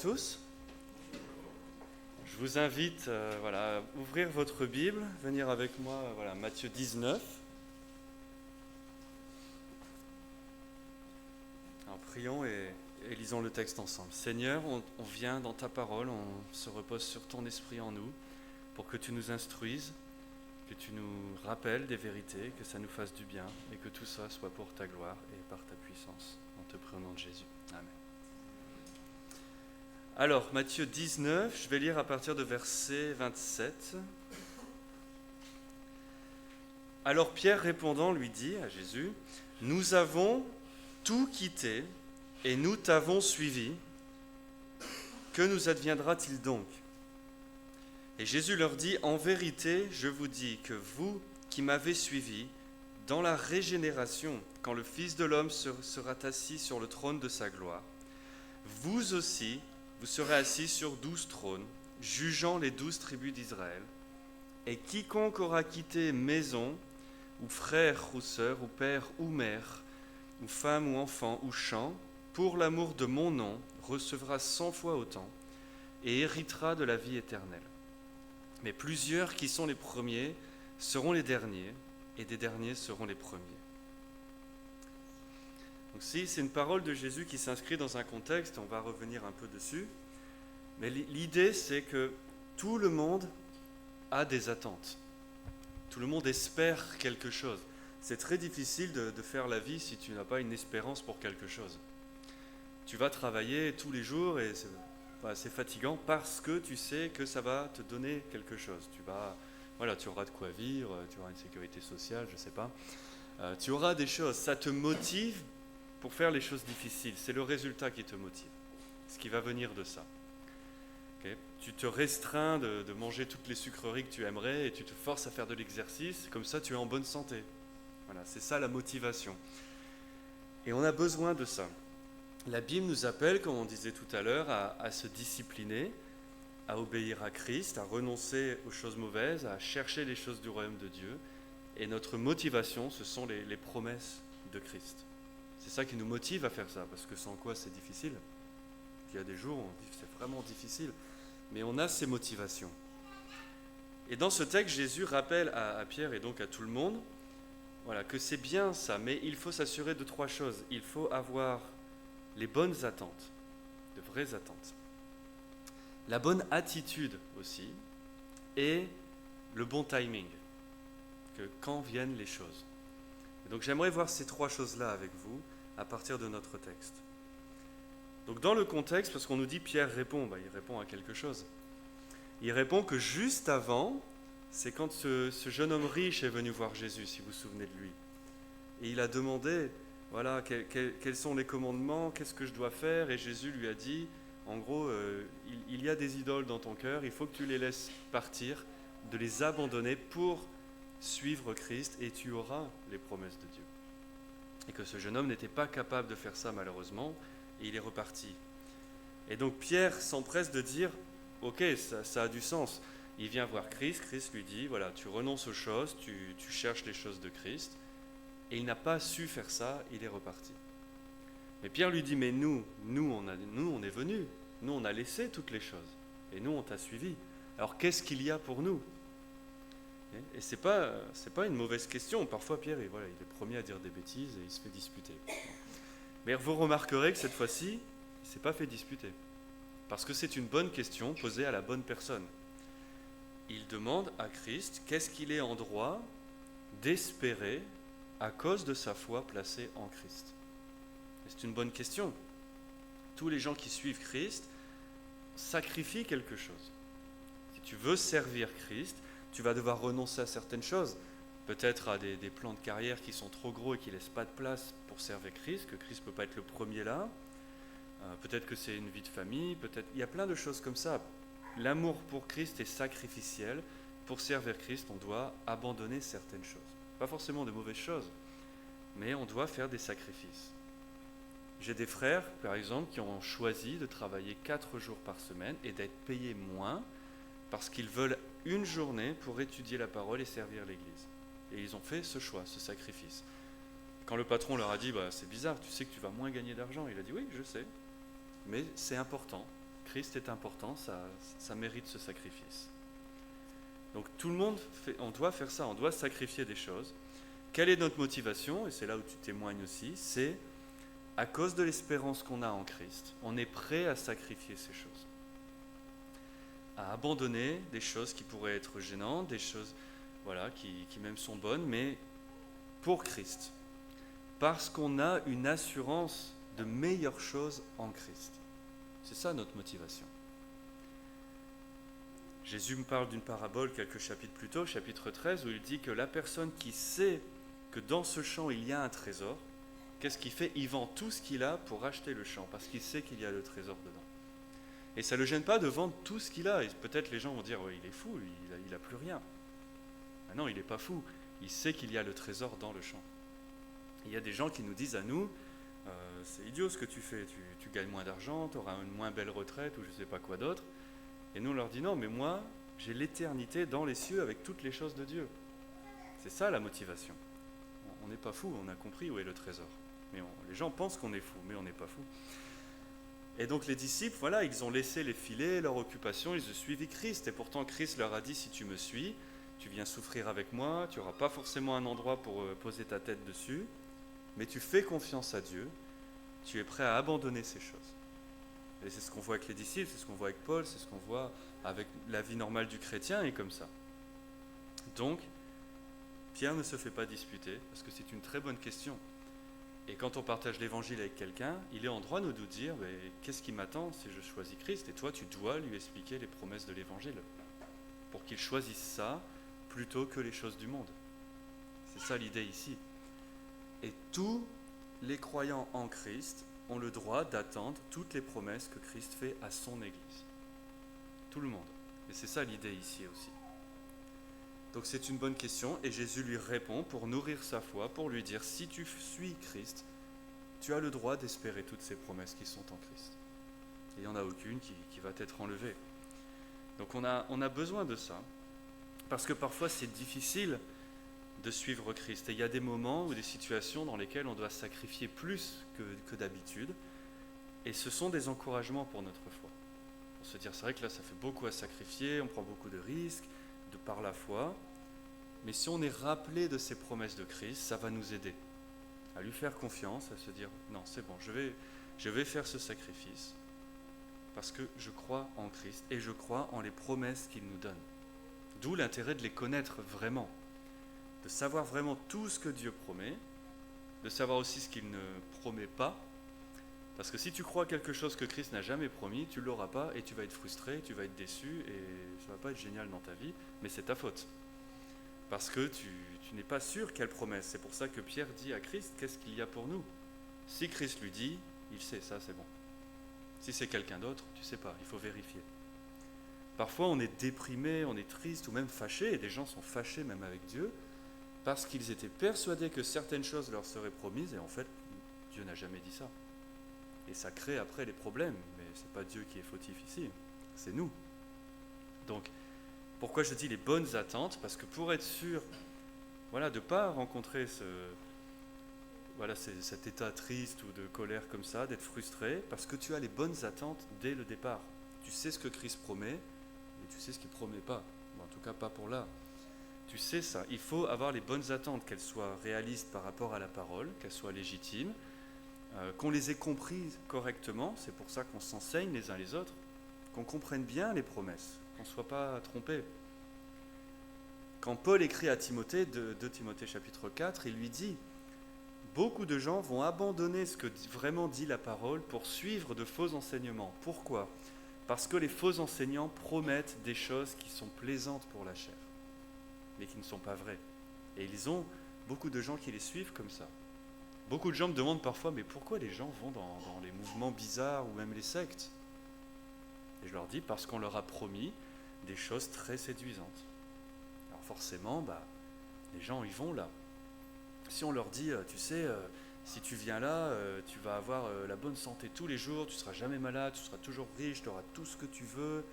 tous. Je vous invite à ouvrir votre Bible, venir avec moi, Matthieu 19. Alors prions et lisons le texte ensemble. Seigneur, on vient dans ta parole, on se repose sur ton esprit en nous pour que tu nous instruises, que tu nous rappelles des vérités, que ça nous fasse du bien et que tout ça soit pour ta gloire et par ta puissance. On te prie au nom de Jésus. Amen. Alors, Matthieu 19, je vais lire à partir de verset 27. Alors Pierre répondant lui dit à Jésus, « Nous avons tout quitté et nous t'avons suivi. Que nous adviendra-t-il donc ?» Et Jésus leur dit, « En vérité, je vous dis que vous qui m'avez suivi, dans la régénération, quand le Fils de l'homme sera assis sur le trône de sa gloire, vous aussi, vous serez assis sur 12 trônes, jugeant les 12 tribus d'Israël. Et quiconque aura quitté maison, ou frère ou sœur, ou père ou mère, ou femme ou enfant, ou champ, pour l'amour de mon nom, recevra 100 fois autant, et héritera de la vie éternelle. Mais plusieurs qui sont les premiers seront les derniers, et des derniers seront les premiers. » Donc si c'est une parole de Jésus qui s'inscrit dans un contexte, on va revenir un peu dessus, mais l'idée c'est que tout le monde a des attentes. Tout le monde espère quelque chose. C'est très difficile de faire la vie si tu n'as pas une espérance pour quelque chose. Tu vas travailler tous les jours et c'est fatigant parce que tu sais que ça va te donner quelque chose. Tu auras de quoi vivre, tu auras une sécurité sociale, je ne sais pas. Tu auras des choses, ça te motive pour faire les choses difficiles. C'est le résultat qui te motive, ce qui va venir de ça. Okay. Tu te restreins de manger toutes les sucreries que tu aimerais et tu te forces à faire de l'exercice, comme ça tu es en bonne santé. Voilà, c'est ça la motivation. Et on a besoin de ça. La Bible nous appelle, comme on disait tout à l'heure, à se discipliner, à obéir à Christ, à renoncer aux choses mauvaises, à chercher les choses du royaume de Dieu. Et notre motivation, ce sont les promesses de Christ. C'est ça qui nous motive à faire ça, parce que sans quoi c'est difficile. Il y a des jours où on dit que c'est vraiment difficile, mais on a ces motivations. Et dans ce texte, Jésus rappelle à Pierre et donc à tout le monde, que c'est bien ça, mais il faut s'assurer de 3 choses. Il faut avoir les bonnes attentes, de vraies attentes. La bonne attitude aussi, et le bon timing, que quand viennent les choses. Et donc j'aimerais voir ces 3 choses-là avec vous, à partir de notre texte. Donc dans le contexte, parce qu'on nous dit Pierre répond, il répond à quelque chose. Il répond que juste avant, c'est quand ce jeune homme riche est venu voir Jésus, si vous vous souvenez de lui. Et il a demandé, quels sont les commandements, qu'est-ce que je dois faire ? Et Jésus lui a dit, en gros, il y a des idoles dans ton cœur, il faut que tu les laisses partir, de les abandonner pour suivre Christ et tu auras les promesses de Dieu. Et que ce jeune homme n'était pas capable de faire ça malheureusement, et il est reparti. Et donc Pierre s'empresse de dire, ok, ça a du sens. Il vient voir Christ, Christ lui dit, tu renonces aux choses, tu cherches les choses de Christ, et il n'a pas su faire ça, il est reparti. Mais Pierre lui dit, mais nous on est venus, nous on a laissé toutes les choses, et nous on t'a suivi. Alors qu'est-ce qu'il y a pour nous ? Et c'est pas une mauvaise question. Parfois Pierre, il est promis à dire des bêtises et il se fait disputer. Mais vous remarquerez que cette fois-ci, il ne s'est pas fait disputer. Parce que c'est une bonne question posée à la bonne personne. Il demande à Christ qu'est-ce qu'il est en droit d'espérer à cause de sa foi placée en Christ. Et c'est une bonne question. Tous les gens qui suivent Christ sacrifient quelque chose. Si tu veux servir Christ, tu vas devoir renoncer à certaines choses, peut-être à des plans de carrière qui sont trop gros et qui ne laissent pas de place pour servir Christ, que Christ ne peut pas être le premier là, peut-être que c'est une vie de famille, il y a plein de choses comme ça. L'amour pour Christ est sacrificiel, pour servir Christ, on doit abandonner certaines choses. Pas forcément de mauvaises choses, mais on doit faire des sacrifices. J'ai des frères, par exemple, qui ont choisi de travailler 4 jours par semaine et d'être payés moins, parce qu'ils veulent une journée pour étudier la parole et servir l'Église. Et ils ont fait ce choix, ce sacrifice. Quand le patron leur a dit, c'est bizarre, tu sais que tu vas moins gagner d'argent, il a dit, oui, je sais, mais c'est important, Christ est important, ça mérite ce sacrifice. Donc tout le monde, on doit faire ça, on doit sacrifier des choses. Quelle est notre motivation? Et c'est là où tu témoignes aussi, c'est à cause de l'espérance qu'on a en Christ, on est prêt à sacrifier ces choses. À abandonner des choses qui pourraient être gênantes, des choses qui même sont bonnes, mais pour Christ. Parce qu'on a une assurance de meilleures choses en Christ. C'est ça notre motivation. Jésus me parle d'une parabole quelques chapitres plus tôt, chapitre 13, où il dit que la personne qui sait que dans ce champ il y a un trésor, qu'est-ce qu'il fait? Il vend tout ce qu'il a pour acheter le champ, parce qu'il sait qu'il y a le trésor dedans. Et ça ne le gêne pas de vendre tout ce qu'il a. Et peut-être les gens vont dire, il est fou, il n'a plus rien. Ah non, il n'est pas fou. Il sait qu'il y a le trésor dans le champ. Il y a des gens qui nous disent à nous, c'est idiot ce que tu fais, tu gagnes moins d'argent, tu auras une moins belle retraite ou je ne sais pas quoi d'autre. Et nous on leur dit non, mais moi j'ai l'éternité dans les cieux avec toutes les choses de Dieu. C'est ça la motivation. On n'est pas fou, on a compris où est le trésor. Mais les gens pensent qu'on est fou, mais on n'est pas fou. Et donc les disciples, ils ont laissé les filets, leur occupation, ils ont suivi Christ. Et pourtant Christ leur a dit, si tu me suis, tu viens souffrir avec moi, tu n'auras pas forcément un endroit pour poser ta tête dessus, mais tu fais confiance à Dieu, tu es prêt à abandonner ces choses. Et c'est ce qu'on voit avec les disciples, c'est ce qu'on voit avec Paul, c'est ce qu'on voit avec la vie normale du chrétien et comme ça. Donc, Pierre ne se fait pas disputer, parce que c'est une très bonne question. Et quand on partage l'évangile avec quelqu'un, il est en droit de nous dire, qu'est-ce qui m'attend si je choisis Christ? Et toi, tu dois lui expliquer les promesses de l'évangile, pour qu'il choisisse ça plutôt que les choses du monde. C'est ça l'idée ici. Et tous les croyants en Christ ont le droit d'attendre toutes les promesses que Christ fait à son Église. Tout le monde. Et c'est ça l'idée ici aussi. Donc c'est une bonne question et Jésus lui répond pour nourrir sa foi, pour lui dire si tu suis Christ, tu as le droit d'espérer toutes ces promesses qui sont en Christ. Et il n'y en a aucune qui va t'être enlevée. Donc on a besoin de ça, parce que parfois c'est difficile de suivre Christ. Et il y a des moments ou des situations dans lesquelles on doit sacrifier plus que d'habitude. Et ce sont des encouragements pour notre foi. Pour se dire, c'est vrai que là ça fait beaucoup à sacrifier, on prend beaucoup de risques, par la foi, mais si on est rappelé de ces promesses de Christ, ça va nous aider à lui faire confiance, à se dire non, c'est bon, je vais faire ce sacrifice parce que je crois en Christ et je crois en les promesses qu'il nous donne. D'où l'intérêt de les connaître vraiment, de savoir vraiment tout ce que Dieu promet, de savoir aussi ce qu'il ne promet pas. Parce que si tu crois quelque chose que Christ n'a jamais promis, tu ne l'auras pas et tu vas être frustré, tu vas être déçu et ça ne va pas être génial dans ta vie, mais c'est ta faute. Parce que tu n'es pas sûr quelle promesse. C'est pour ça que Pierre dit à Christ, qu'est-ce qu'il y a pour nous? Si Christ lui dit, il sait, ça c'est bon. Si c'est quelqu'un d'autre, tu ne sais pas, il faut vérifier. Parfois on est déprimé, on est triste ou même fâché, et des gens sont fâchés même avec Dieu, parce qu'ils étaient persuadés que certaines choses leur seraient promises et en fait, Dieu n'a jamais dit ça. Et ça crée après les problèmes, mais ce n'est pas Dieu qui est fautif ici, c'est nous. Donc, pourquoi je dis les bonnes attentes? Parce que pour être sûr de ne pas rencontrer cet état triste ou de colère comme ça, d'être frustré, parce que tu as les bonnes attentes dès le départ. Tu sais ce que Christ promet, et tu sais ce qu'il ne promet pas. En tout cas, pas pour là. Tu sais ça. Il faut avoir les bonnes attentes, qu'elles soient réalistes par rapport à la parole, qu'elles soient légitimes, qu'on les ait comprises correctement, c'est pour ça qu'on s'enseigne les uns les autres, qu'on comprenne bien les promesses, qu'on ne soit pas trompé. Quand Paul écrit à Timothée, de Timothée chapitre 4, il lui dit « Beaucoup de gens vont abandonner ce que vraiment dit la parole pour suivre de faux enseignements. Pourquoi ? Parce que les faux enseignants promettent des choses qui sont plaisantes pour la chair, mais qui ne sont pas vraies. Et ils ont beaucoup de gens qui les suivent comme ça. Beaucoup de gens me demandent parfois, mais pourquoi les gens vont dans les mouvements bizarres ou même les sectes? Et je leur dis, parce qu'on leur a promis des choses très séduisantes. Alors forcément, les gens y vont là. Si on leur dit, tu sais, si tu viens là, tu vas avoir la bonne santé tous les jours, tu ne seras jamais malade, tu seras toujours riche, tu auras tout ce que tu veux,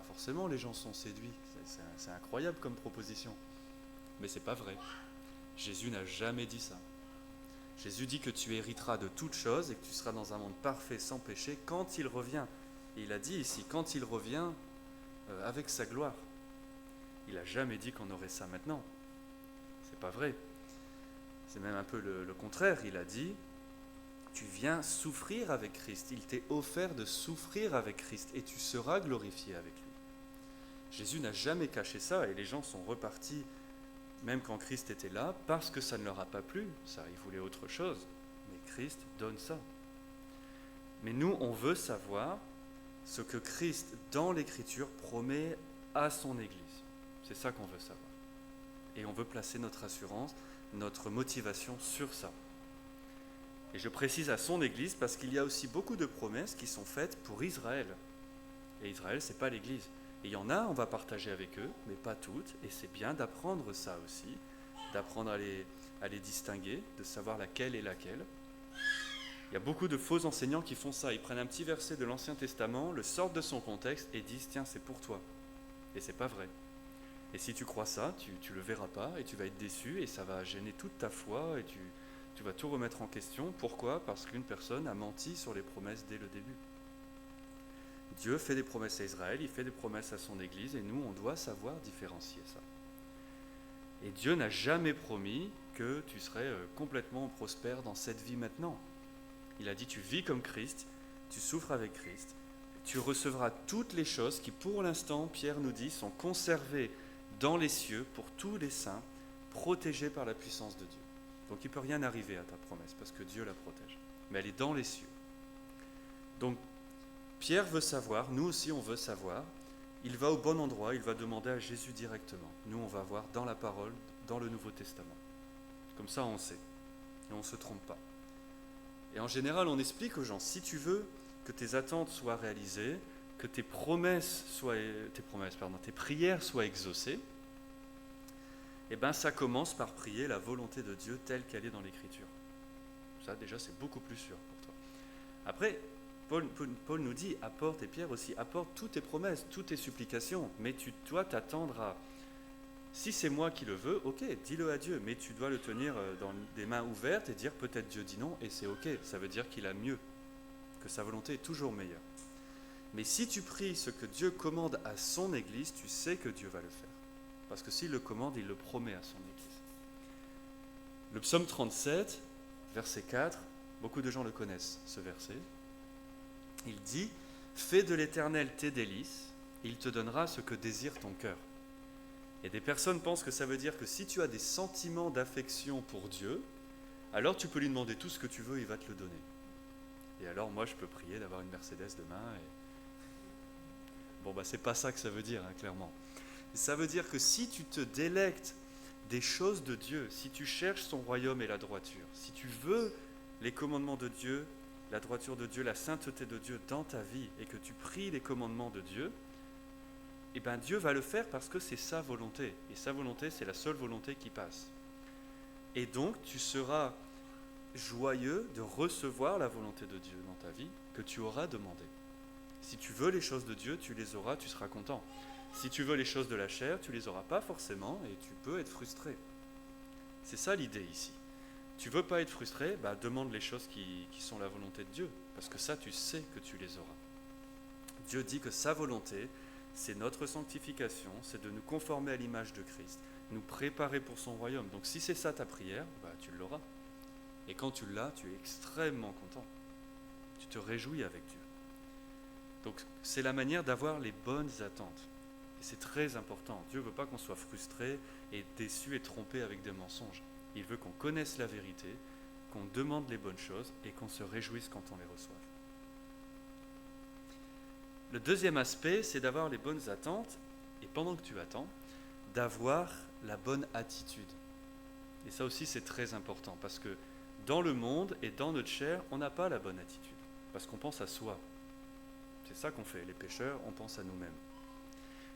forcément les gens sont séduits. C'est incroyable comme proposition. Mais ce n'est pas vrai. Jésus n'a jamais dit ça. Jésus dit que tu hériteras de toutes choses et que tu seras dans un monde parfait, sans péché, quand il revient. Et il a dit ici, quand il revient avec sa gloire. Il n'a jamais dit qu'on aurait ça maintenant. C'est pas vrai. C'est même un peu le contraire. Il a dit, tu viens souffrir avec Christ. Il t'est offert de souffrir avec Christ et tu seras glorifié avec lui. Jésus n'a jamais caché ça et les gens sont repartis, même quand Christ était là, parce que ça ne leur a pas plu. Ça, ils voulaient autre chose. Mais Christ donne ça. Mais nous, on veut savoir ce que Christ, dans l'Écriture, promet à son Église. C'est ça qu'on veut savoir. Et on veut placer notre assurance, notre motivation sur ça. Et je précise à son Église parce qu'il y a aussi beaucoup de promesses qui sont faites pour Israël. Et Israël, ce n'est pas l'Église. Et il y en a, on va partager avec eux, mais pas toutes. Et c'est bien d'apprendre ça aussi, d'apprendre à les distinguer, de savoir laquelle est laquelle. Il y a beaucoup de faux enseignants qui font ça. Ils prennent un petit verset de l'Ancien Testament, le sortent de son contexte et disent « Tiens, c'est pour toi ». Et c'est pas vrai. Et si tu crois ça, tu le verras pas et tu vas être déçu et ça va gêner toute ta foi et tu vas tout remettre en question. Pourquoi ? Parce qu'une personne a menti sur les promesses dès le début. Dieu fait des promesses à Israël, il fait des promesses à son Église et nous, on doit savoir différencier ça. Et Dieu n'a jamais promis que tu serais complètement prospère dans cette vie maintenant. Il a dit, tu vis comme Christ, tu souffres avec Christ, tu recevras toutes les choses qui, pour l'instant, Pierre nous dit, sont conservées dans les cieux pour tous les saints, protégés par la puissance de Dieu. Donc il ne peut rien arriver à ta promesse, parce que Dieu la protège. Mais elle est dans les cieux. Donc, Pierre veut savoir, nous aussi on veut savoir, il va au bon endroit, il va demander à Jésus directement. Nous, on va voir dans la parole, dans le Nouveau Testament. Comme ça, on sait, et on ne se trompe pas. Et en général, on explique aux gens, si tu veux que tes attentes soient réalisées, que tes prières soient exaucées, eh bien ça commence par prier la volonté de Dieu telle qu'elle est dans l'Écriture. Ça déjà c'est beaucoup plus sûr pour toi. Après, Paul nous dit, apporte, et Pierre aussi, apporte toutes tes promesses, toutes tes supplications, mais tu dois t'attendre à... Si c'est moi qui le veux, ok, dis-le à Dieu, mais tu dois le tenir dans des mains ouvertes et dire peut-être Dieu dit non, et c'est ok, ça veut dire qu'il a mieux, que sa volonté est toujours meilleure. Mais si tu pries ce que Dieu commande à son Église, tu sais que Dieu va le faire. Parce que s'il le commande, il le promet à son Église. Le psaume 37, verset 4, beaucoup de gens le connaissent, ce verset. Il dit « Fais de l'Éternel tes délices, il te donnera ce que désire ton cœur. » Et des personnes pensent que ça veut dire que si tu as des sentiments d'affection pour Dieu, alors tu peux lui demander tout ce que tu veux, il va te le donner. Et alors moi je peux prier d'avoir une Mercedes demain. Bon c'est pas ça que ça veut dire, clairement. Ça veut dire que si tu te délectes des choses de Dieu, si tu cherches son royaume et la droiture, si tu veux les commandements de Dieu, la droiture de Dieu, la sainteté de Dieu dans ta vie et que tu pries les commandements de Dieu, eh bien Dieu va le faire parce que c'est sa volonté. Et sa volonté, c'est la seule volonté qui passe. Et donc, tu seras joyeux de recevoir la volonté de Dieu dans ta vie que tu auras demandé. Si tu veux les choses de Dieu, tu les auras, tu seras content. Si tu veux les choses de la chair, tu les auras pas forcément et tu peux être frustré. C'est ça l'idée ici. Tu veux pas être frustré, demande les choses qui sont la volonté de Dieu, parce que ça, tu sais que tu les auras. Dieu dit que sa volonté, c'est notre sanctification, c'est de nous conformer à l'image de Christ, nous préparer pour son royaume. Donc si c'est ça ta prière, tu l'auras. Et quand tu l'as, tu es extrêmement content. Tu te réjouis avec Dieu. Donc c'est la manière d'avoir les bonnes attentes. Et c'est très important. Dieu ne veut pas qu'on soit frustré et déçu et trompé avec des mensonges. Il veut qu'on connaisse la vérité, qu'on demande les bonnes choses et qu'on se réjouisse quand on les reçoit. Le deuxième aspect, c'est d'avoir les bonnes attentes et pendant que tu attends, d'avoir la bonne attitude. Et ça aussi, c'est très important parce que dans le monde et dans notre chair, on n'a pas la bonne attitude parce qu'on pense à soi. C'est ça qu'on fait, les pécheurs, on pense à nous-mêmes.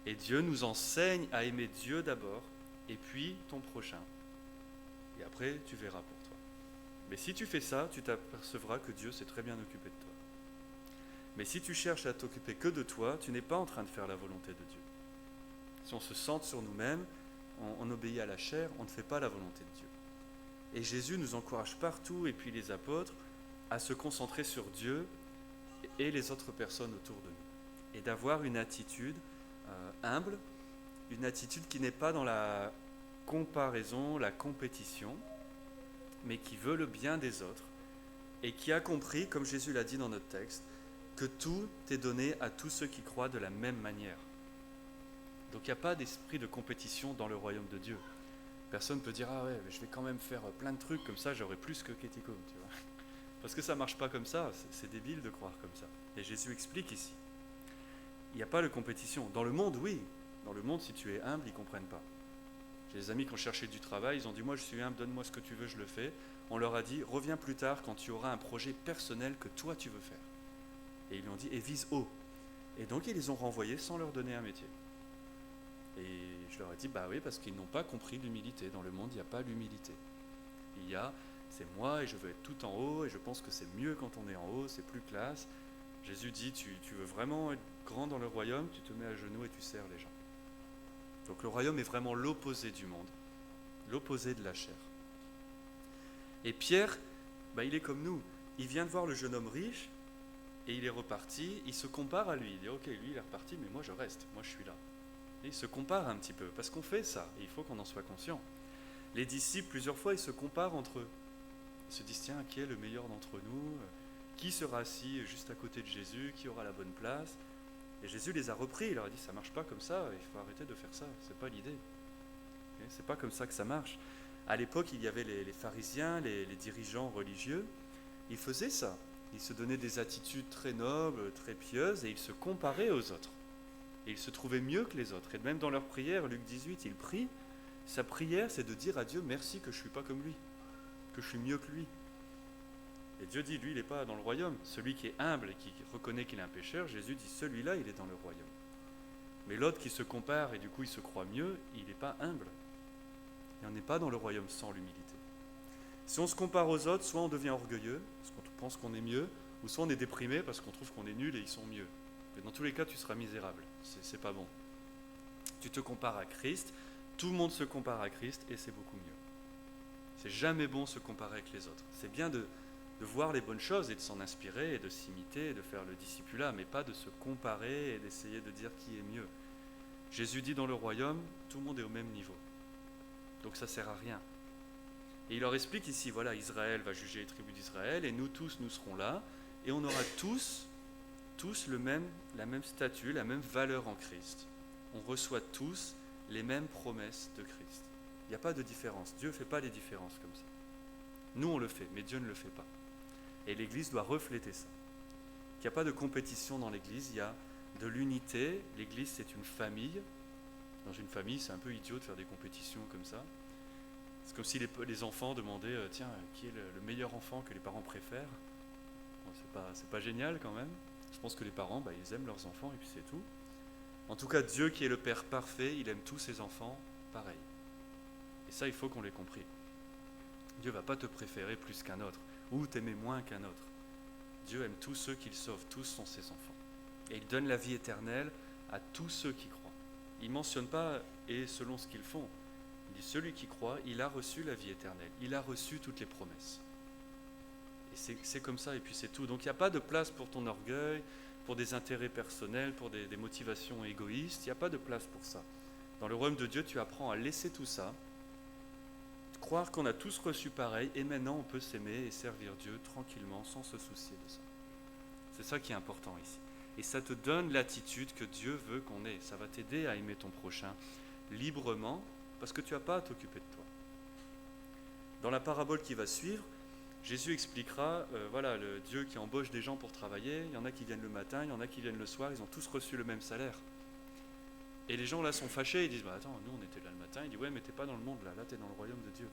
Et Dieu nous enseigne à aimer Dieu d'abord et puis ton prochain. Et après, tu verras pour toi. Mais si tu fais ça, tu t'apercevras que Dieu s'est très bien occupé de toi. Mais si tu cherches à t'occuper que de toi, tu n'es pas en train de faire la volonté de Dieu. Si on se centre sur nous-mêmes, on obéit à la chair, on ne fait pas la volonté de Dieu. Et Jésus nous encourage partout, et puis les apôtres, à se concentrer sur Dieu et les autres personnes autour de nous. et d'avoir une attitude humble, une attitude qui n'est pas dans la comparaison, la compétition, mais qui veut le bien des autres et qui a compris, comme Jésus l'a dit dans notre texte, que tout est donné à tous ceux qui croient de la même manière. Donc il n'y a pas d'esprit de compétition dans le royaume de Dieu. Personne ne peut dire « Ah ouais, mais je vais quand même faire plein de trucs, comme ça j'aurai plus que Ketiko. » tu vois. Parce que ça ne marche pas comme ça, c'est débile de croire comme ça. Et Jésus explique ici. Il n'y a pas de compétition. Dans le monde, oui. Dans le monde, si tu es humble, ils ne comprennent pas. J'ai des amis qui ont cherché du travail, ils ont dit « Moi je suis humble, donne-moi ce que tu veux, je le fais. » On leur a dit « Reviens plus tard quand tu auras un projet personnel que toi tu veux faire. » Et ils lui ont dit « Et vise haut. » Et donc ils les ont renvoyés sans leur donner un métier. Et je leur ai dit, bah oui, parce qu'ils n'ont pas compris l'humilité. Dans le monde, il n'y a pas l'humilité. Il y a, c'est moi et je veux être tout en haut et je pense que c'est mieux quand on est en haut, c'est plus classe. Jésus dit, tu veux vraiment être grand dans le royaume, tu te mets à genoux et tu sers les gens. Donc le royaume est vraiment l'opposé du monde, l'opposé de la chair. Et Pierre, bah, il est comme nous. Il vient de voir le jeune homme riche et il est reparti. Il se compare à lui. Il dit, ok, lui il est reparti, mais moi je reste, moi je suis là. Et il se compare un petit peu, parce qu'on fait ça, et il faut qu'on en soit conscient. Les disciples, plusieurs fois, ils se comparent entre eux. Ils se disent, tiens, qui est le meilleur d'entre nous? Qui sera assis juste à côté de Jésus? Qui aura la bonne place? Et Jésus les a repris, il leur a dit, ça ne marche pas comme ça, il faut arrêter de faire ça, c'est pas l'idée. C'est pas comme ça que ça marche. À l'époque, il y avait les pharisiens, les dirigeants religieux, ils faisaient ça. Ils se donnaient des attitudes très nobles, très pieuses, et ils se comparaient aux autres. Et ils se trouvaient mieux que les autres. Et même dans leur prière, Luc 18, il prie. Sa prière, c'est de dire à Dieu, merci que je ne suis pas comme lui, que je suis mieux que lui. Et Dieu dit, lui, il n'est pas dans le royaume. Celui qui est humble et qui reconnaît qu'il est un pécheur, Jésus dit, celui-là, il est dans le royaume. Mais l'autre qui se compare et du coup il se croit mieux, il n'est pas humble. Et on n'est pas dans le royaume sans l'humilité. Si on se compare aux autres, soit on devient orgueilleux, parce qu'on pense qu'on est mieux, ou soit on est déprimé parce qu'on trouve qu'on est nul et ils sont mieux. Et dans tous les cas, tu seras misérable. C'est pas bon. Tu te compares à Christ, tout le monde se compare à Christ et c'est beaucoup mieux. C'est jamais bon se comparer avec les autres. C'est bien de voir les bonnes choses et de s'en inspirer et de s'imiter et de faire le discipulat, mais pas de se comparer et d'essayer de dire qui est mieux. Jésus dit dans le royaume, tout le monde est au même niveau. Donc ça ne sert à rien. Et il leur explique ici, voilà, Israël va juger les tribus d'Israël et nous tous, nous serons là et on aura tous la même statut, la même valeur en Christ. On reçoit tous les mêmes promesses de Christ. Il n'y a pas de différence. Dieu ne fait pas les différences comme ça. Nous, on le fait, mais Dieu ne le fait pas. Et l'Église doit refléter ça. Il n'y a pas de compétition dans l'Église, il y a de l'unité. L'Église, c'est une famille. Dans une famille, c'est un peu idiot de faire des compétitions comme ça. C'est comme si les enfants demandaient, tiens, qui est le meilleur enfant que les parents préfèrent? Bon, c'est pas génial quand même. Je pense que les parents, ils aiment leurs enfants et puis c'est tout. En tout cas, Dieu qui est le Père parfait, il aime tous ses enfants pareil. Et ça, il faut qu'on l'ait compris. Dieu ne va pas te préférer plus qu'un autre, ou t'aimer moins qu'un autre. Dieu aime tous ceux qu'il sauve, tous sont ses enfants. Et il donne la vie éternelle à tous ceux qui croient. Il ne mentionne pas « et selon ce qu'ils font ». Il dit « celui qui croit, il a reçu la vie éternelle, il a reçu toutes les promesses ». Et c'est comme ça, et puis c'est tout. Donc il n'y a pas de place pour ton orgueil, pour des intérêts personnels, pour des motivations égoïstes. Il n'y a pas de place pour ça. Dans le royaume de Dieu, tu apprends à laisser tout ça, croire qu'on a tous reçu pareil, et maintenant on peut s'aimer et servir Dieu tranquillement, sans se soucier de ça. C'est ça qui est important ici. Et ça te donne l'attitude que Dieu veut qu'on ait. Ça va t'aider à aimer ton prochain librement, parce que tu n'as pas à t'occuper de toi. Dans la parabole qui va suivre, Jésus expliquera, voilà, le Dieu qui embauche des gens pour travailler, il y en a qui viennent le matin, il y en a qui viennent le soir, ils ont tous reçu le même salaire. Et les gens là sont fâchés, ils disent, attends, nous on était là le matin, il dit, ouais mais t'es pas dans le monde là t'es dans le royaume de Dieu.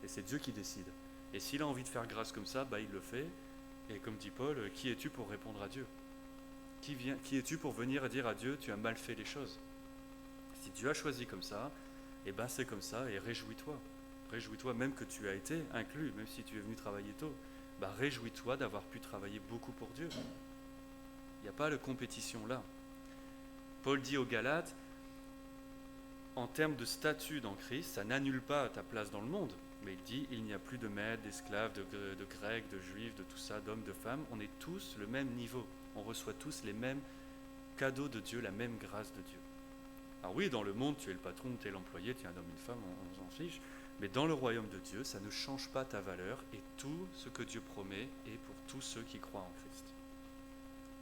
Et c'est Dieu qui décide. Et s'il a envie de faire grâce comme ça, il le fait. Et comme dit Paul, qui es-tu pour répondre à Dieu? Qui es-tu pour venir et dire à Dieu, tu as mal fait les choses? Si Dieu a choisi comme ça, c'est comme ça, et réjouis-toi. Réjouis-toi même que tu as été inclus, même si tu es venu travailler tôt. Réjouis-toi d'avoir pu travailler beaucoup pour Dieu. Il n'y a pas de compétition là. Paul dit aux Galates, en termes de statut dans Christ, ça n'annule pas ta place dans le monde. Mais il dit, il n'y a plus de maîtres, d'esclaves, de Grecs, de Juifs, de tout ça, d'hommes, de femmes. On est tous le même niveau. On reçoit tous les mêmes cadeau de Dieu, la même grâce de Dieu. Alors oui, dans le monde, tu es le patron, tu es l'employé, tu es un homme, une femme, on s'en fiche. Mais dans le royaume de Dieu, ça ne change pas ta valeur et tout ce que Dieu promet est pour tous ceux qui croient en Christ.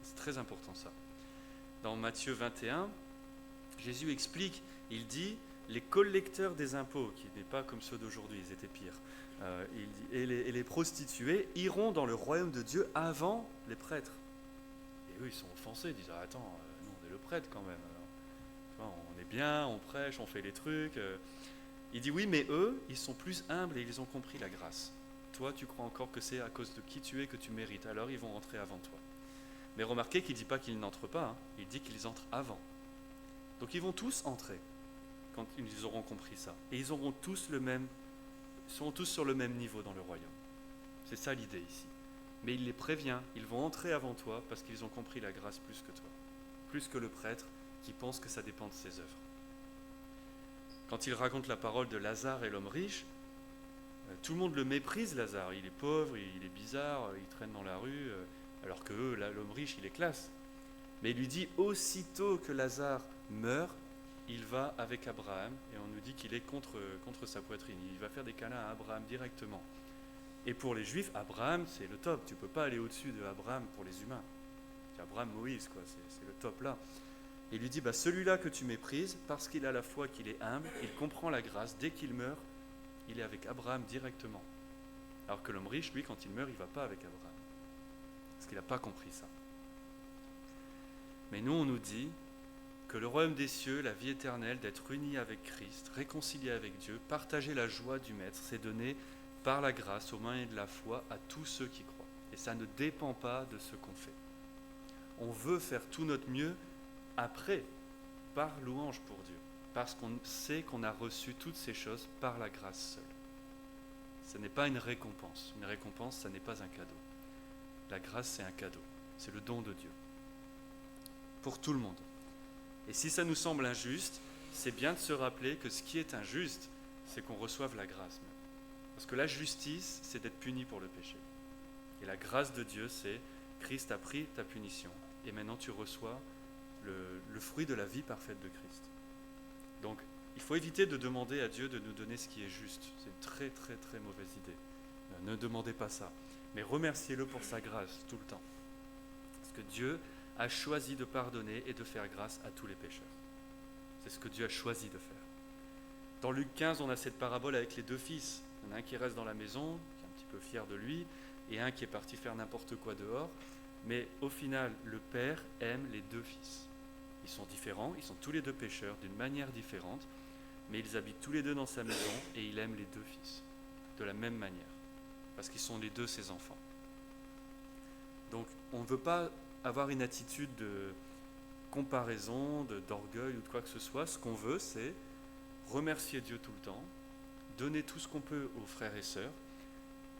C'est très important ça. Dans Matthieu 21, Jésus explique, il dit, les collecteurs des impôts, qui n'est pas comme ceux d'aujourd'hui, ils étaient pires, et les prostituées iront dans le royaume de Dieu avant les prêtres. Et eux, ils sont offensés, ils disent, ah, attends, nous on est le prêtre quand même. Alors, on est bien, on prêche, on fait les trucs. Il dit, oui, mais eux, ils sont plus humbles et ils ont compris la grâce. Toi, tu crois encore que c'est à cause de qui tu es que tu mérites, alors ils vont entrer avant toi. Mais remarquez qu'il ne dit pas qu'ils n'entrent pas, il dit qu'ils entrent avant. Donc ils vont tous entrer quand ils auront compris ça. Et ils auront tous seront tous sur le même niveau dans le royaume. C'est ça l'idée ici. Mais il les prévient, ils vont entrer avant toi parce qu'ils ont compris la grâce plus que toi. Plus que le prêtre qui pense que ça dépend de ses œuvres. Quand il raconte la parole de Lazare et l'homme riche, tout le monde le méprise, Lazare. Il est pauvre, il est bizarre, il traîne dans la rue, alors que l'homme riche, il est classe. Mais il lui dit, aussitôt que Lazare meurt, il va avec Abraham, et on nous dit qu'il est contre sa poitrine. Il va faire des câlins à Abraham directement. Et pour les Juifs, Abraham, c'est le top. Tu ne peux pas aller au-dessus de Abraham pour les humains. C'est Abraham, Moïse, quoi. C'est le top là. Et il lui dit, celui-là que tu méprises, parce qu'il a la foi, qu'il est humble, il comprend la grâce, dès qu'il meurt, il est avec Abraham directement. Alors que l'homme riche, lui, quand il meurt, il ne va pas avec Abraham. Parce qu'il n'a pas compris ça. Mais nous, on nous dit que le royaume des cieux, la vie éternelle, d'être unis avec Christ, réconciliés avec Dieu, partager la joie du Maître, c'est donné par la grâce, aux moyens de la foi, à tous ceux qui croient. Et ça ne dépend pas de ce qu'on fait. On veut faire tout notre mieux après, par louange pour Dieu, parce qu'on sait qu'on a reçu toutes ces choses par la grâce seule. Ce n'est pas une récompense. Une récompense, ça n'est pas un cadeau. La grâce, c'est un cadeau. C'est le don de Dieu. Pour tout le monde. Et si ça nous semble injuste, c'est bien de se rappeler que ce qui est injuste, c'est qu'on reçoive la grâce même. Parce que la justice, c'est d'être puni pour le péché. Et la grâce de Dieu, c'est Christ a pris ta punition et maintenant tu reçois le fruit de la vie parfaite de Christ. Donc, il faut éviter de demander à Dieu de nous donner ce qui est juste. C'est une très très très mauvaise idée. Ne demandez pas ça. Mais remerciez-le pour sa grâce tout le temps. Parce que Dieu a choisi de pardonner et de faire grâce à tous les pécheurs. C'est ce que Dieu a choisi de faire. Dans Luc 15, on a cette parabole avec les deux fils. Il y en a un qui reste dans la maison, qui est un petit peu fier de lui, et un qui est parti faire n'importe quoi dehors. Mais au final, le Père aime les deux fils. Ils sont différents, ils sont tous les deux pécheurs d'une manière différente, mais ils habitent tous les deux dans sa maison et il aime les deux fils de la même manière, parce qu'ils sont les deux ses enfants. Donc on ne veut pas avoir une attitude de comparaison, d'orgueil ou de quoi que ce soit. Ce qu'on veut, c'est remercier Dieu tout le temps, donner tout ce qu'on peut aux frères et sœurs,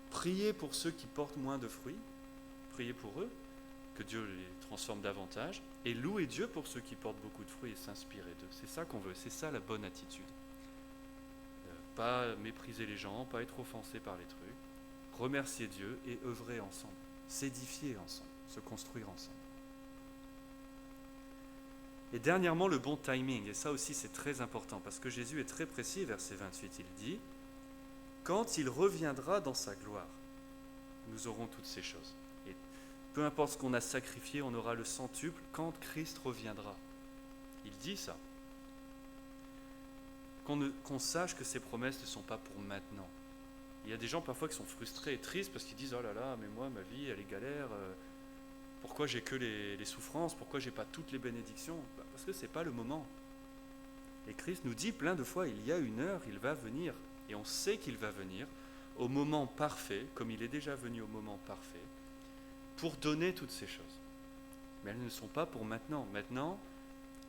prier pour ceux qui portent moins de fruits, prier pour eux, que Dieu les transforme davantage, et louer Dieu pour ceux qui portent beaucoup de fruits et s'inspirer d'eux. C'est ça qu'on veut, c'est ça la bonne attitude. Pas mépriser les gens, pas être offensé par les trucs, remercier Dieu et œuvrer ensemble, s'édifier ensemble, se construire ensemble. Et dernièrement, le bon timing, et ça aussi c'est très important, parce que Jésus est très précis, verset 28, il dit « Quand il reviendra dans sa gloire, nous aurons toutes ces choses. » Et peu importe ce qu'on a sacrifié, on aura le centuple quand Christ reviendra. Il dit ça. Qu'on sache que ces promesses ne sont pas pour maintenant. Il y a des gens parfois qui sont frustrés et tristes parce qu'ils disent « Oh là là, mais moi, ma vie, elle est galère. Pourquoi j'ai que les souffrances? Pourquoi j'ai pas toutes les bénédictions ?» Parce que ce n'est pas le moment. Et Christ nous dit plein de fois, il y a une heure, il va venir. Et on sait qu'il va venir au moment parfait, comme il est déjà venu au moment parfait, pour donner toutes ces choses. Mais elles ne sont pas pour maintenant. Maintenant,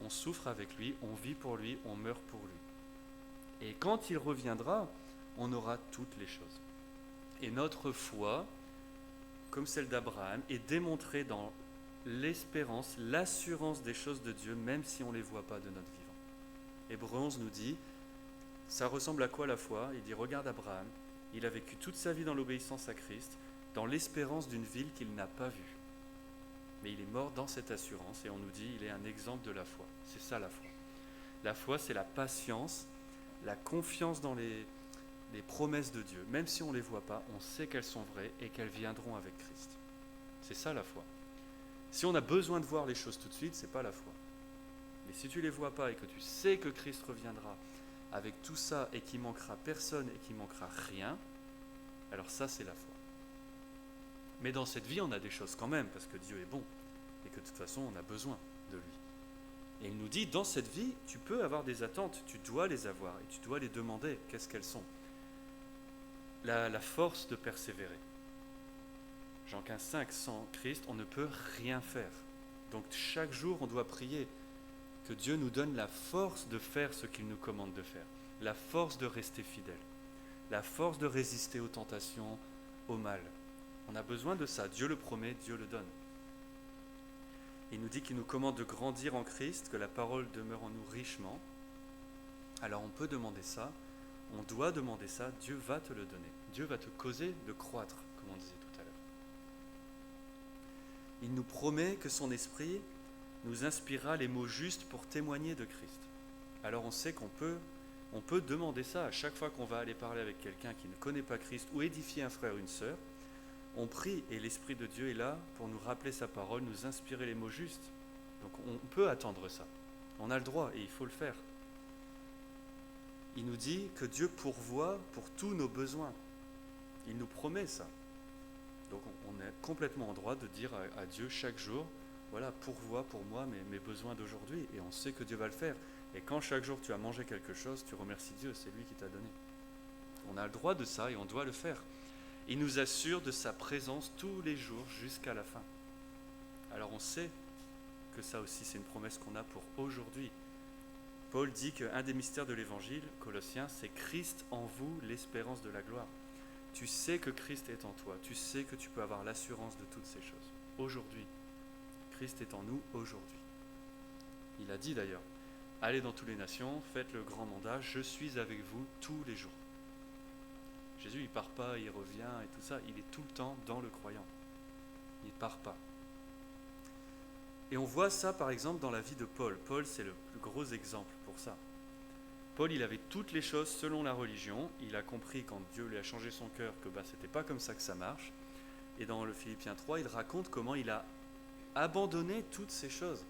on souffre avec lui, on vit pour lui, on meurt pour lui. Et quand il reviendra, on aura toutes les choses. Et notre foi, comme celle d'Abraham, est démontrée dans l'espérance, l'assurance des choses de Dieu, même si on ne les voit pas de notre vivant. Hébreux 11 nous dit, ça ressemble à quoi la foi? Il dit, regarde Abraham, il a vécu toute sa vie dans l'obéissance à Christ, dans l'espérance d'une ville qu'il n'a pas vue. Mais il est mort dans cette assurance et on nous dit il est un exemple de la foi. C'est ça la foi. La foi, c'est la patience, la confiance dans les promesses de Dieu. Même si on ne les voit pas, on sait qu'elles sont vraies et qu'elles viendront avec Christ. C'est ça la foi. Si on a besoin de voir les choses tout de suite, ce n'est pas la foi. Mais si tu ne les vois pas et que tu sais que Christ reviendra avec tout ça et qu'il manquera personne et qu'il manquera rien, alors ça c'est la foi. Mais dans cette vie, on a des choses quand même, parce que Dieu est bon et que de toute façon, on a besoin de lui. Et il nous dit, dans cette vie, tu peux avoir des attentes, tu dois les avoir et tu dois les demander. Qu'est-ce qu'elles sont ? La force de persévérer. Jean 15,5, sans Christ, on ne peut rien faire. Donc chaque jour, on doit prier que Dieu nous donne la force de faire ce qu'il nous commande de faire, la force de rester fidèle, la force de résister aux tentations, au mal. On a besoin de ça. Dieu le promet, Dieu le donne. Il nous dit qu'il nous commande de grandir en Christ, que la parole demeure en nous richement. Alors on peut demander ça, on doit demander ça, Dieu va te le donner. Dieu va te causer de croître, comme on disait tout à l'heure. Il nous promet que son esprit nous inspirera les mots justes pour témoigner de Christ. Alors on sait qu'on peut demander ça à chaque fois qu'on va aller parler avec quelqu'un qui ne connaît pas Christ ou édifier un frère ou une sœur. On prie et l'Esprit de Dieu est là pour nous rappeler sa parole, nous inspirer les mots justes. Donc on peut attendre ça. On a le droit et il faut le faire. Il nous dit que Dieu pourvoit pour tous nos besoins. Il nous promet ça. Donc on est complètement en droit de dire à Dieu chaque jour, voilà, pourvois pour moi mes besoins d'aujourd'hui. Et on sait que Dieu va le faire. Et quand chaque jour tu as mangé quelque chose, tu remercies Dieu, c'est lui qui t'a donné. On a le droit de ça et on doit le faire. Il nous assure de sa présence tous les jours jusqu'à la fin. Alors on sait que ça aussi c'est une promesse qu'on a pour aujourd'hui. Paul dit qu'un des mystères de l'évangile, Colossiens, c'est Christ en vous, l'espérance de la gloire. Tu sais que Christ est en toi, tu sais que tu peux avoir l'assurance de toutes ces choses. Aujourd'hui, Christ est en nous aujourd'hui. Il a dit d'ailleurs, allez dans toutes les nations, faites le grand mandat, je suis avec vous tous les jours. Jésus, il ne part pas, il revient et tout ça, il est tout le temps dans le croyant. Il ne part pas. Et on voit ça par exemple dans la vie de Paul. Paul, c'est le plus gros exemple pour ça. Paul, il avait toutes les choses selon la religion. Il a compris quand Dieu lui a changé son cœur que ce n'était pas comme ça que ça marche. Et dans le Philippiens 3, il raconte comment il a abandonné toutes ces choses.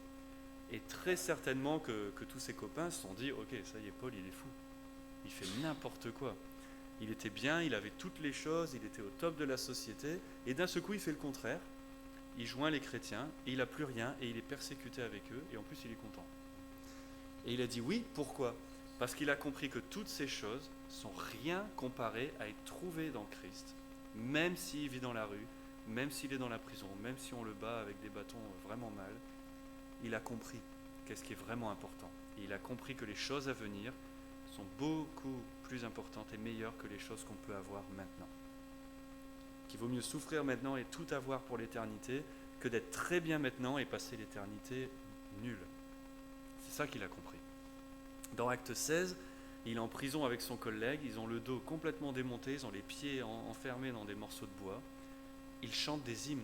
Et très certainement que tous ses copains se sont dit, ok, ça y est, Paul, il est fou. Il fait n'importe quoi. Il était bien, il avait toutes les choses, il était au top de la société. Et d'un seul coup, il fait le contraire. Il joint les chrétiens, et il n'a plus rien, et il est persécuté avec eux, et en plus il est content. Et il a dit oui, pourquoi ? Parce qu'il a compris que toutes ces choses sont rien comparées à être trouvées dans Christ, même s'il vit dans la rue, même s'il est dans la prison, même si on le bat avec des bâtons vraiment mal, il a compris qu'est-ce qui est vraiment important. Et il a compris que les choses à venir sont beaucoup plus importantes et meilleures que les choses qu'on peut avoir maintenant. Qu'il vaut mieux souffrir maintenant et tout avoir pour l'éternité que d'être très bien maintenant et passer l'éternité nulle. C'est ça qu'il a compris. Dans Acte 16, il est en prison avec son collègue, ils ont le dos complètement démonté, ils ont les pieds enfermés dans des morceaux de bois. Ils chantent des hymnes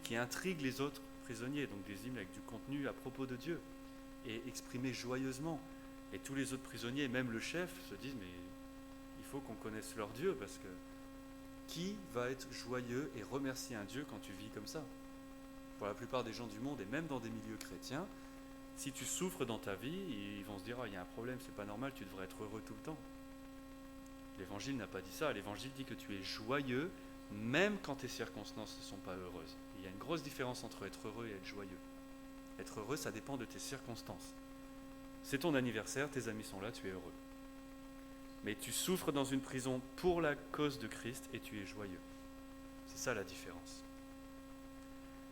qui intriguent les autres prisonniers, donc des hymnes avec du contenu à propos de Dieu, et exprimés joyeusement. Et tous les autres prisonniers, même le chef, se disent, mais il faut qu'on connaisse leur Dieu, parce que qui va être joyeux et remercier un Dieu quand tu vis comme ça ? Pour la plupart des gens du monde, et même dans des milieux chrétiens, si tu souffres dans ta vie, ils vont se dire, il y a un problème, c'est pas normal, tu devrais être heureux tout le temps. L'Évangile n'a pas dit ça. L'Évangile dit que tu es joyeux, même quand tes circonstances ne sont pas heureuses. Il y a une grosse différence entre être heureux et être joyeux. Être heureux, ça dépend de tes circonstances. C'est ton anniversaire, tes amis sont là, tu es heureux. Mais tu souffres dans une prison pour la cause de Christ et tu es joyeux. C'est ça la différence.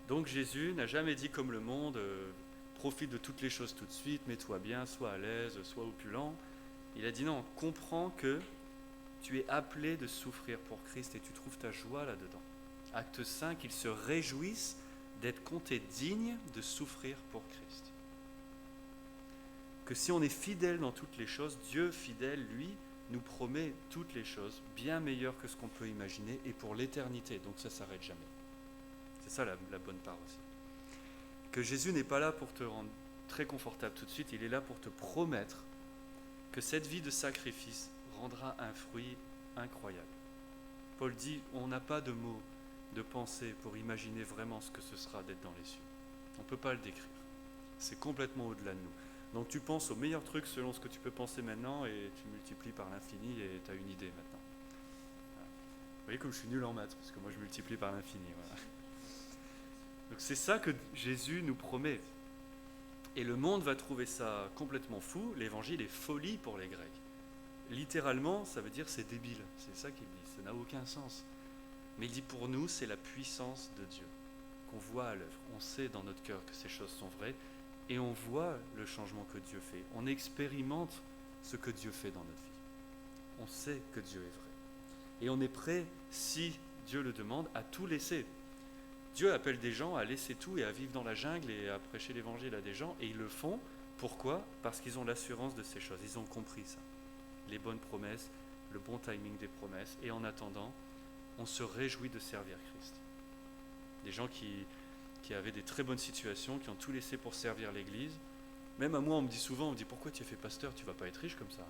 Donc Jésus n'a jamais dit comme le monde, profite de toutes les choses tout de suite, mets-toi bien, sois à l'aise, sois opulent. Il a dit non, comprends que tu es appelé de souffrir pour Christ et tu trouves ta joie là-dedans. Acte 5, ils se réjouissent d'être comptés dignes de souffrir pour Christ. Que si on est fidèle dans toutes les choses, Dieu fidèle, lui, nous promet toutes les choses bien meilleures que ce qu'on peut imaginer et pour l'éternité, donc ça ne s'arrête jamais. C'est ça la bonne part aussi. Que Jésus n'est pas là pour te rendre très confortable tout de suite, il est là pour te promettre que cette vie de sacrifice rendra un fruit incroyable. Paul dit, on n'a pas de mots, de pensée pour imaginer vraiment ce que ce sera d'être dans les cieux. On ne peut pas le décrire. C'est complètement au-delà de nous. Donc tu penses au meilleur truc selon ce que tu peux penser maintenant et tu multiplies par l'infini et tu as une idée maintenant. Voilà. Vous voyez comme je suis nul en maths, parce que moi je multiplie par l'infini. Voilà. Donc c'est ça que Jésus nous promet. Et le monde va trouver ça complètement fou. L'évangile est folie pour les Grecs. Littéralement, ça veut dire c'est débile. C'est ça qu'il dit. Ça n'a aucun sens. Mais il dit pour nous, c'est la puissance de Dieu qu'on voit à l'œuvre. On sait dans notre cœur que ces choses sont vraies et on voit le changement que Dieu fait. On expérimente ce que Dieu fait dans notre vie. On sait que Dieu est vrai. Et on est prêt, si Dieu le demande, à tout laisser. Dieu appelle des gens à laisser tout et à vivre dans la jungle et à prêcher l'évangile à des gens, et ils le font. Pourquoi ? Parce qu'ils ont l'assurance de ces choses. Ils ont compris ça. Les bonnes promesses, le bon timing des promesses. Et en attendant, on se réjouit de servir Christ. Des gens qui avaient des très bonnes situations, qui ont tout laissé pour servir l'Église. Même à moi, on me dit souvent, pourquoi tu es fait pasteur, tu ne vas pas être riche comme ça ?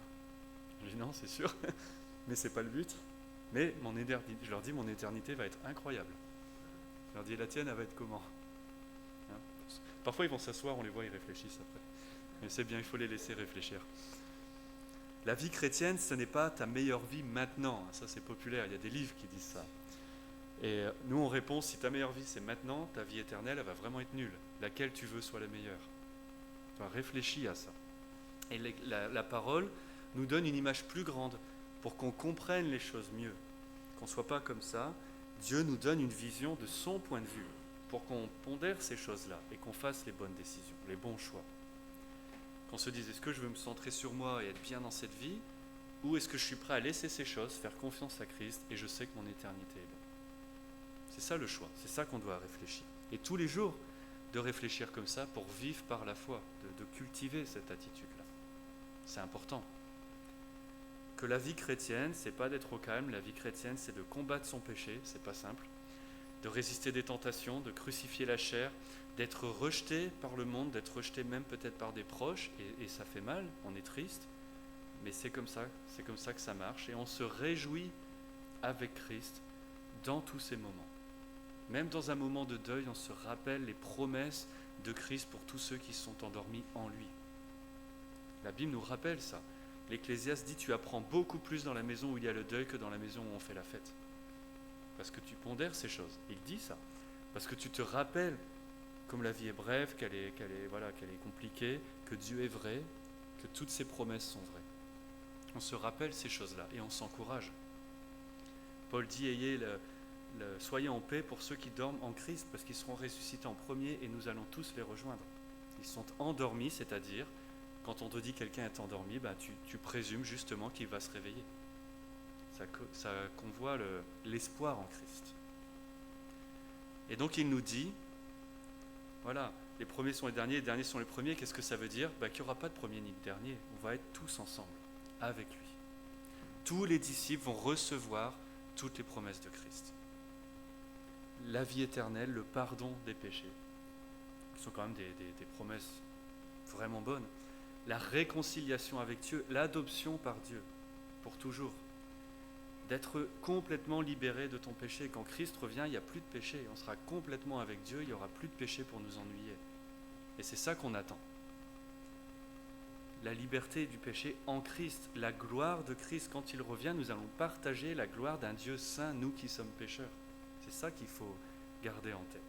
Je dis non, c'est sûr, mais ce n'est pas le but. Mais je leur dis, mon éternité va être incroyable. Je leur dis, la tienne, elle va être comment ? Parfois, ils vont s'asseoir, on les voit, ils réfléchissent après. Mais c'est bien, il faut les laisser réfléchir. La vie chrétienne, ce n'est pas ta meilleure vie maintenant. Ça, c'est populaire, il y a des livres qui disent ça. Et nous, on répond, si ta meilleure vie, c'est maintenant, ta vie éternelle, elle va vraiment être nulle. Laquelle tu veux soit la meilleure. Enfin, réfléchis à ça. Et la parole nous donne une image plus grande pour qu'on comprenne les choses mieux. Qu'on ne soit pas comme ça. Dieu nous donne une vision de son point de vue pour qu'on pondère ces choses-là et qu'on fasse les bonnes décisions, les bons choix. Qu'on se dise, est-ce que je veux me centrer sur moi et être bien dans cette vie, ou est-ce que je suis prêt à laisser ces choses, faire confiance à Christ et je sais que mon éternité est bonne. C'est ça le choix, c'est ça qu'on doit réfléchir. Et tous les jours, de réfléchir comme ça pour vivre par la foi, de cultiver cette attitude-là. C'est important. Que la vie chrétienne, c'est pas d'être au calme, la vie chrétienne, c'est de combattre son péché, c'est pas simple, de résister des tentations, de crucifier la chair, d'être rejeté par le monde, d'être rejeté même peut-être par des proches, et ça fait mal, on est triste, mais c'est comme ça que ça marche, et on se réjouit avec Christ dans tous ces moments. Même dans un moment de deuil, on se rappelle les promesses de Christ pour tous ceux qui sont endormis en lui. La Bible nous rappelle ça. L'Ecclésiaste dit, tu apprends beaucoup plus dans la maison où il y a le deuil que dans la maison où on fait la fête. Parce que tu pondères ces choses. Il dit ça. Parce que tu te rappelles, comme la vie est brève, qu'elle est compliquée, que Dieu est vrai, que toutes ses promesses sont vraies. On se rappelle ces choses-là et on s'encourage. Paul dit, soyez en paix pour ceux qui dorment en Christ, parce qu'ils seront ressuscités en premier et nous allons tous les rejoindre. Ils sont endormis, c'est-à-dire, quand on te dit quelqu'un est endormi, tu présumes justement qu'il va se réveiller. Ça convoit l'espoir en Christ. Et donc il nous dit, voilà, les premiers sont les derniers sont les premiers. Qu'est-ce que ça veut dire ? Qu'il n'y aura pas de premier ni de dernier. On va être tous ensemble, avec lui. Tous les disciples vont recevoir toutes les promesses de Christ. La vie éternelle, le pardon des péchés, qui sont quand même des promesses vraiment bonnes. La réconciliation avec Dieu, l'adoption par Dieu, pour toujours. D'être complètement libéré de ton péché. Quand Christ revient, il n'y a plus de péché. On sera complètement avec Dieu, il n'y aura plus de péché pour nous ennuyer. Et c'est ça qu'on attend. La liberté du péché en Christ, la gloire de Christ. Quand il revient, nous allons partager la gloire d'un Dieu saint, nous qui sommes pécheurs. C'est ça qu'il faut garder en tête.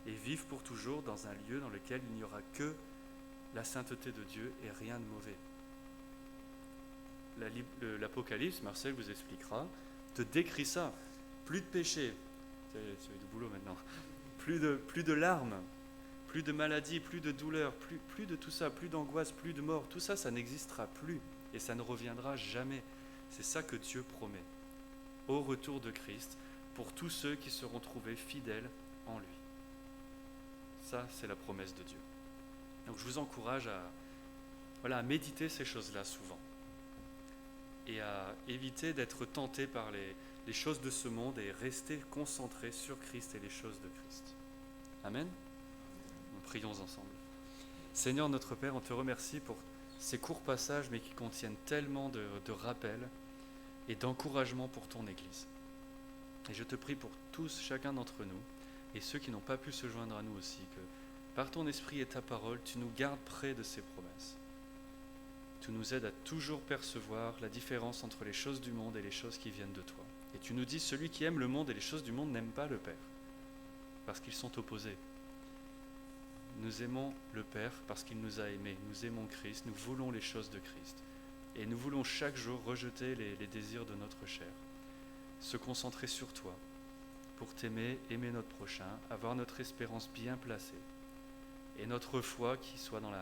Et vivre pour toujours dans un lieu dans lequel il n'y aura que la sainteté de Dieu et rien de mauvais. L'Apocalypse, Marcel vous expliquera, te décrit ça. Plus de péché, c'est du boulot maintenant, plus de larmes, plus de maladies, plus de douleurs, plus de tout ça, plus d'angoisse, plus de mort, tout ça, ça n'existera plus et ça ne reviendra jamais. C'est ça que Dieu promet au retour de Christ pour tous ceux qui seront trouvés fidèles en lui. Ça, c'est la promesse de Dieu. Donc je vous encourage à méditer ces choses-là souvent et à éviter d'être tenté par les choses de ce monde et rester concentrés sur Christ et les choses de Christ. Amen. Nous prions ensemble. Seigneur notre Père, on te remercie pour ces courts passages, mais qui contiennent tellement de rappels et d'encouragement pour ton Église. Et je te prie pour tous, chacun d'entre nous, et ceux qui n'ont pas pu se joindre à nous aussi, que par ton esprit et ta parole, tu nous gardes près de ces promesses. Tu nous aides à toujours percevoir la différence entre les choses du monde et les choses qui viennent de toi. Et tu nous dis, celui qui aime le monde et les choses du monde n'aime pas le Père, parce qu'ils sont opposés. Nous aimons le Père parce qu'il nous a aimés, nous aimons Christ, nous voulons les choses de Christ. Et nous voulons chaque jour rejeter les désirs de notre chair, se concentrer sur toi, pour t'aimer, aimer notre prochain, avoir notre espérance bien placée, et notre foi qui soit dans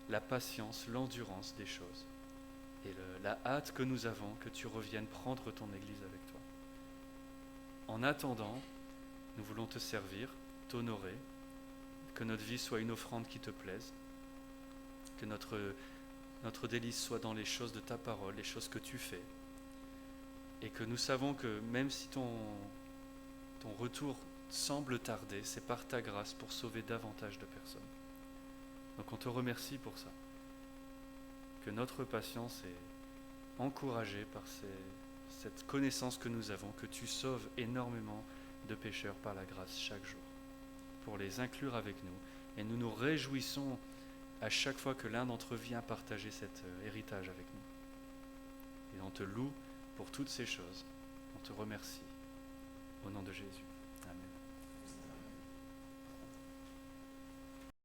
la patience, l'endurance des choses, et la hâte que nous avons que tu reviennes prendre ton Église avec toi. En attendant, nous voulons te servir, t'honorer, que notre vie soit une offrande qui te plaise, que notre délice soit dans les choses de ta parole, les choses que tu fais, et que nous savons que même si ton retour semble tarder, c'est par ta grâce pour sauver davantage de personnes. Donc on te remercie pour ça, que notre patience est encouragée par cette connaissance que nous avons, que tu sauves énormément de pécheurs par la grâce chaque jour, pour les inclure avec nous. Et nous nous réjouissons à chaque fois que l'un d'entre eux vient partager cet héritage avec nous. Et on te loue pour toutes ces choses. On te remercie. Au nom de Jésus.